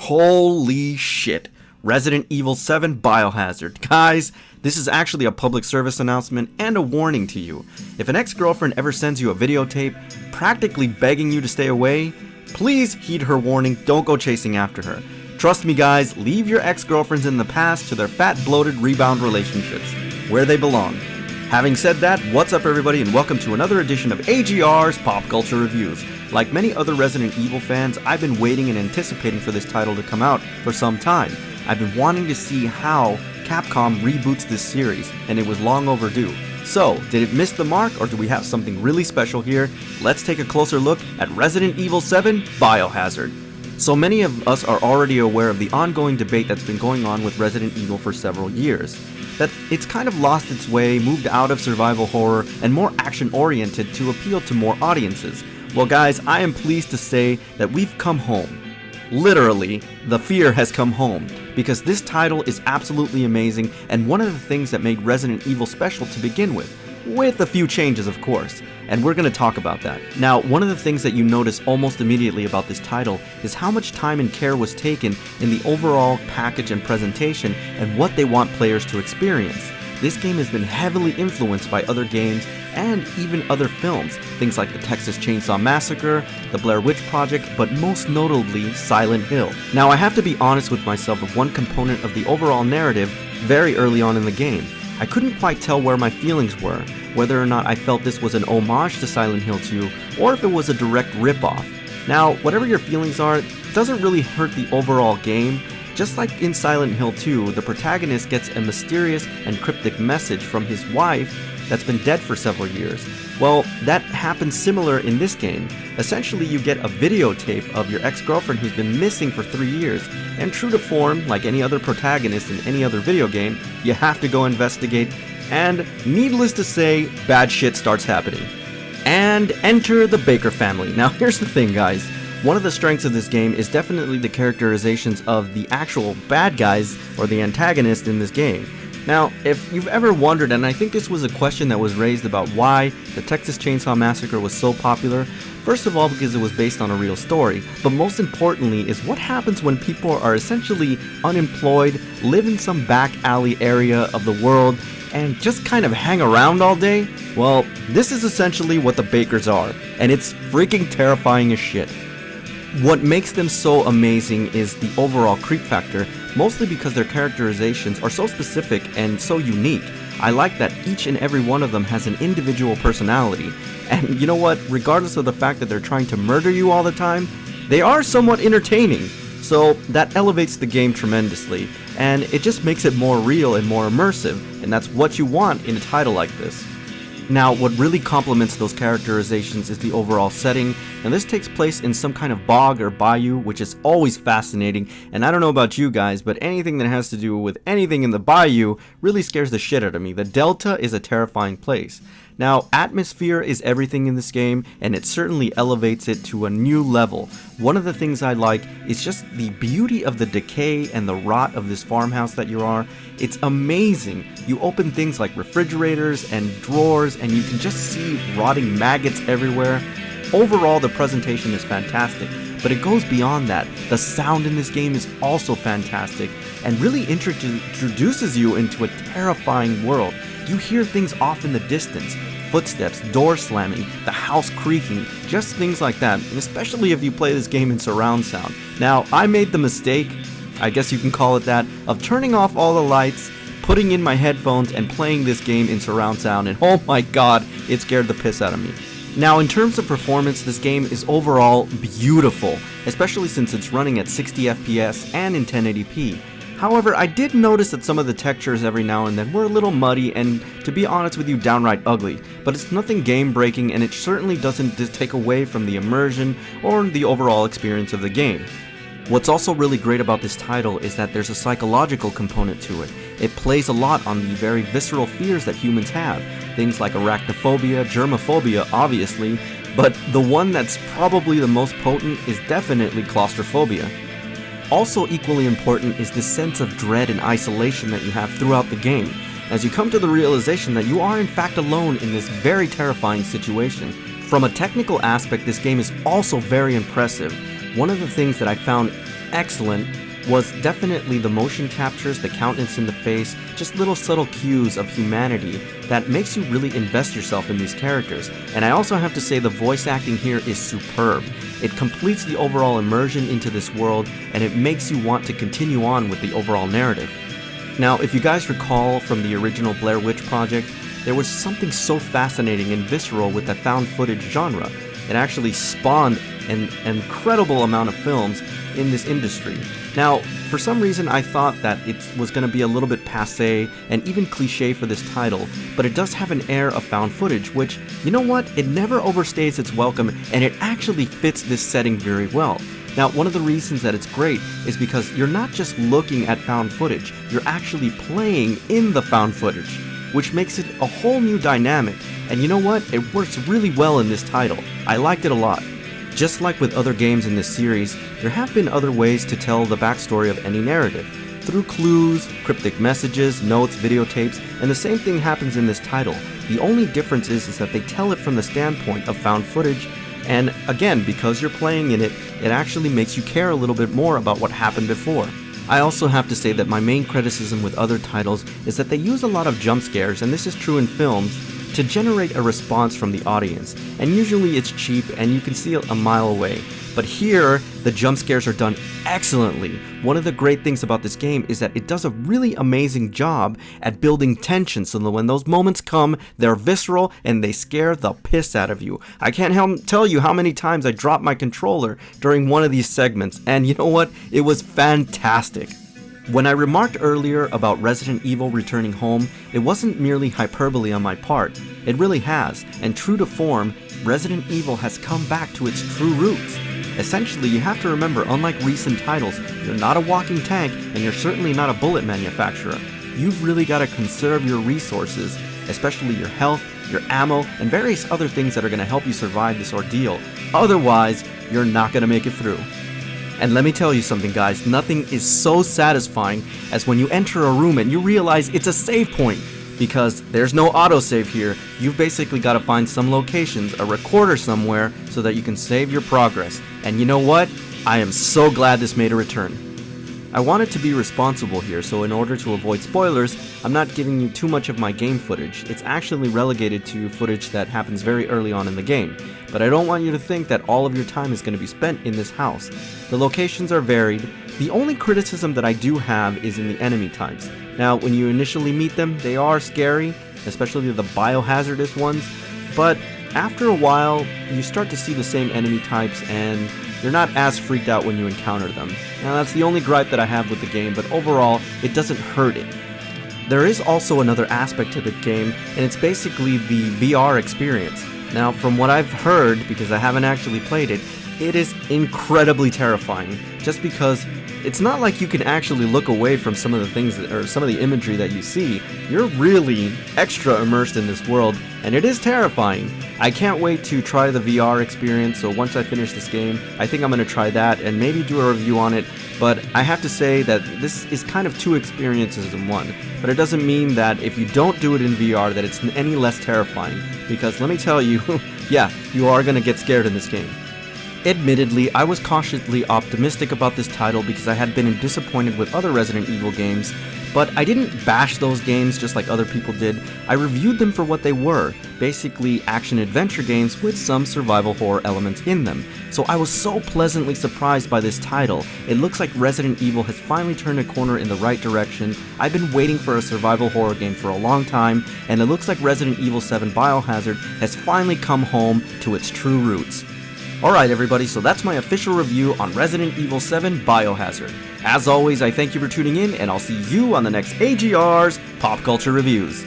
Holy shit. Resident Evil 7 Biohazard. Guys, this is actually a public service announcement and a warning to you. If an ex-girlfriend ever sends you a videotape practically begging you to stay away, please heed her warning, don't go chasing after her. Trust me guys, leave your ex-girlfriends in the past to their fat bloated rebound relationships, where they belong. Having said that, what's up everybody and welcome to another edition of AGR's Pop Culture Reviews. Like many other Resident Evil fans, I've been waiting and anticipating for this title to come out for some time. I've been wanting to see how Capcom reboots this series, and it was long overdue. So, did it miss the mark, or do we have something really special here? Let's take a closer look at Resident Evil 7 Biohazard. So many of us are already aware of the ongoing debate that's been going on with Resident Evil for several years. That it's kind of lost its way, moved out of survival horror, and more action-oriented to appeal to more audiences. Well guys, I am pleased to say that we've come home. Literally, the fear has come home, because this title is absolutely amazing and one of the things that made Resident Evil special to begin with a few changes of course, and we're going to talk about that. Now, one of the things that you notice almost immediately about this title is how much time and care was taken in the overall package and presentation and what they want players to experience. This game has been heavily influenced by other games and even other films, things like the Texas Chainsaw Massacre, the Blair Witch Project, but most notably Silent Hill. Now I have to be honest with myself of one component of the overall narrative very early on in the game. I couldn't quite tell where my feelings were, whether or not I felt this was an homage to Silent Hill 2 or if it was a direct ripoff. Now, whatever your feelings are, it doesn't really hurt the overall game. Just like in Silent Hill 2, the protagonist gets a mysterious and cryptic message from his wife that's been dead for several years. Well, that happens similar in this game. Essentially, you get a videotape of your ex-girlfriend who's been missing for 3 years, and true to form, like any other protagonist in any other video game, you have to go investigate, and needless to say, bad shit starts happening. And enter the Baker family. Now here's the thing guys. One of the strengths of this game is definitely the characterizations of the actual bad guys or the antagonist in this game. Now, if you've ever wondered, and I think this was a question that was raised about why the Texas Chainsaw Massacre was so popular, first of all because it was based on a real story, but most importantly is what happens when people are essentially unemployed, live in some back alley area of the world, and just kind of hang around all day? Well, this is essentially what the Bakers are, and it's freaking terrifying as shit. What makes them so amazing is the overall creep factor, mostly because their characterizations are so specific and so unique. I like that each and every one of them has an individual personality, and you know what, regardless of the fact that they're trying to murder you all the time, they are somewhat entertaining, so that elevates the game tremendously, and it just makes it more real and more immersive, and that's what you want in a title like this. Now, what really complements those characterizations is the overall setting, and this takes place in some kind of bog or bayou, which is always fascinating, and I don't know about you guys, but anything that has to do with anything in the bayou really scares the shit out of me. The Delta is a terrifying place. Now, atmosphere is everything in this game, and it certainly elevates it to a new level. One of the things I like is just the beauty of the decay and the rot of this farmhouse that you are. It's amazing. You open things like refrigerators and drawers, and you can just see rotting maggots everywhere. Overall, the presentation is fantastic, but it goes beyond that. The sound in this game is also fantastic, and really introduces you into a terrifying world. You hear things off in the distance, footsteps, door slamming, the house creaking, just things like that, and especially if you play this game in surround sound. Now, I made the mistake, I guess you can call it that, of turning off all the lights, putting in my headphones, and playing this game in surround sound, and oh my god, it scared the piss out of me. Now, in terms of performance, this game is overall beautiful, especially since it's running at 60 FPS and in 1080p. However, I did notice that some of the textures every now and then were a little muddy and, to be honest with you, downright ugly, but it's nothing game-breaking and it certainly doesn't take away from the immersion or the overall experience of the game. What's also really great about this title is that there's a psychological component to it. It plays a lot on the very visceral fears that humans have, things like arachnophobia, germophobia obviously, but the one that's probably the most potent is definitely claustrophobia. Also equally important is this sense of dread and isolation that you have throughout the game, as you come to the realization that you are in fact alone in this very terrifying situation. From a technical aspect, this game is also very impressive. one of the things that I found excellent was definitely the motion captures, the countenance in the face, just little subtle cues of humanity that makes you really invest yourself in these characters. And I also have to say the voice acting here is superb. It completes the overall immersion into this world, and it makes you want to continue on with the overall narrative. Now, if you guys recall from the original Blair Witch Project, there was something so fascinating and visceral with the found footage genre. It actually spawned an incredible amount of films in this industry. Now, for some reason I thought that it was going to be a little bit passé and even cliche for this title, but it does have an air of found footage, which, you know what, it never overstays its welcome, and it actually fits this setting very well. Now, one of the reasons that it's great is because you're not just looking at found footage, you're actually playing in the found footage, which makes it a whole new dynamic, and you know what, it works really well in this title. I liked it a lot. Just like with other games in this series, there have been other ways to tell the backstory of any narrative, through clues, cryptic messages, notes, videotapes, and the same thing happens in this title. The only difference is that they tell it from the standpoint of found footage, and again, because you're playing in it, it actually makes you care a little bit more about what happened before. I also have to say that my main criticism with other titles is that they use a lot of jump scares, and this is true in films, to generate a response from the audience, and usually it's cheap and you can see it a mile away. But here, the jump scares are done excellently. One of the great things about this game is that it does a really amazing job at building tension so that when those moments come, they're visceral and they scare the piss out of you. I can't tell you how many times I dropped my controller during one of these segments, and you know what? It was fantastic. When I remarked earlier about Resident Evil returning home, it wasn't merely hyperbole on my part. It really has, and true to form, Resident Evil has come back to its true roots. Essentially, you have to remember, unlike recent titles, you're not a walking tank, and you're certainly not a bullet manufacturer. You've really got to conserve your resources, especially your health, your ammo, and various other things that are going to help you survive this ordeal. Otherwise, you're not going to make it through. And let me tell you something, guys, nothing is so satisfying as when you enter a room and you realize it's a save point. Because there's no autosave here, you've basically got to find some locations, a recorder somewhere, so that you can save your progress. And you know what? I am so glad this made a return. I wanted to be responsible here, so in order to avoid spoilers, I'm not giving you too much of my game footage. It's actually relegated to footage that happens very early on in the game. But I don't want you to think that all of your time is going to be spent in this house. The locations are varied. The only criticism that I do have is in the enemy types. Now, when you initially meet them, they are scary, especially the biohazardous ones, but after a while, you start to see the same enemy types and you're not as freaked out when you encounter them. Now, that's the only gripe that I have with the game, but overall, it doesn't hurt it. There is also another aspect to the game, and it's basically the VR experience. Now, from what I've heard, because I haven't actually played it, it is incredibly terrifying, just because it's not like you can actually look away from some of the things or some of the imagery that you see. You're really extra immersed in this world, and it is terrifying. I can't wait to try the VR experience, so once I finish this game, I think I'm going to try that and maybe do a review on it, but I have to say that this is kind of two experiences in one. But it doesn't mean that if you don't do it in VR that it's any less terrifying, because let me tell you, yeah, you are going to get scared in this game. Admittedly, I was cautiously optimistic about this title because I had been disappointed with other Resident Evil games, but I didn't bash those games just like other people did. I reviewed them for what they were, basically action-adventure games with some survival horror elements in them. So I was so pleasantly surprised by this title. It looks like Resident Evil has finally turned a corner in the right direction. I've been waiting for a survival horror game for a long time, and it looks like Resident Evil 7 Biohazard has finally come home to its true roots. Alright everybody, so that's my official review on Resident Evil 7 Biohazard. As always, I thank you for tuning in, and I'll see you on the next AGR's Pop Culture Reviews.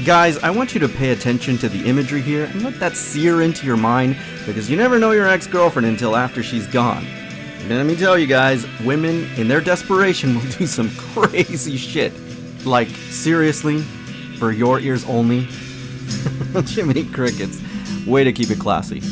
Guys, I want you to pay attention to the imagery here and let that sear into your mind, because you never know your ex-girlfriend until after she's gone. And let me tell you guys, women, in their desperation, will do some crazy shit. Like, seriously, for your ears only? Jiminy Crickets. Way to keep it classy.